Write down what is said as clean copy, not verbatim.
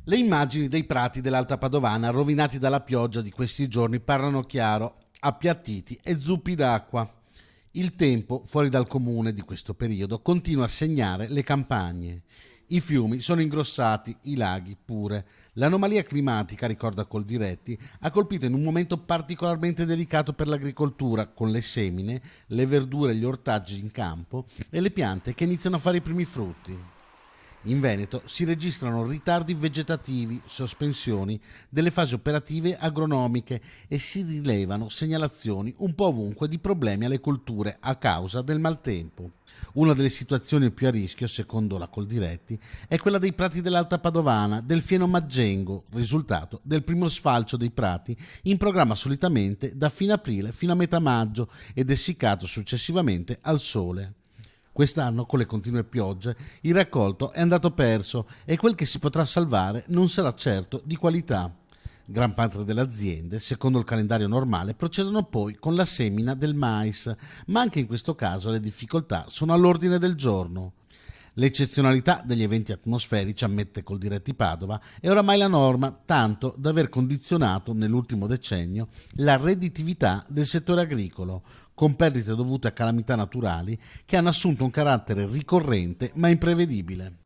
Le immagini dei prati dell'Alta Padovana rovinati dalla pioggia di questi giorni parlano chiaro, appiattiti e zuppi d'acqua. Il tempo, fuori dal comune di questo periodo, continua a segnare le campagne. I fiumi sono ingrossati, i laghi pure. L'anomalia climatica, ricorda Coldiretti, ha colpito in un momento particolarmente delicato per l'agricoltura, con le semine, le verdure e gli ortaggi in campo e le piante che iniziano a fare i primi frutti. In Veneto si registrano ritardi vegetativi, sospensioni delle fasi operative agronomiche e si rilevano segnalazioni un po' ovunque di problemi alle colture a causa del maltempo. Una delle situazioni più a rischio, secondo la Coldiretti, è quella dei prati dell'Alta Padovana, del fieno maggengo, risultato del primo sfalcio dei prati in programma solitamente da fine aprile fino a metà maggio ed essiccato successivamente al sole. Quest'anno, con le continue piogge, il raccolto è andato perso e quel che si potrà salvare non sarà certo di qualità. Gran parte delle aziende, secondo il calendario normale, procedono poi con la semina del mais, ma anche in questo caso le difficoltà sono all'ordine del giorno. L'eccezionalità degli eventi atmosferici, ammette Coldiretti Padova, è oramai la norma, tanto da aver condizionato nell'ultimo decennio la redditività del settore agricolo, con perdite dovute a calamità naturali che hanno assunto un carattere ricorrente ma imprevedibile.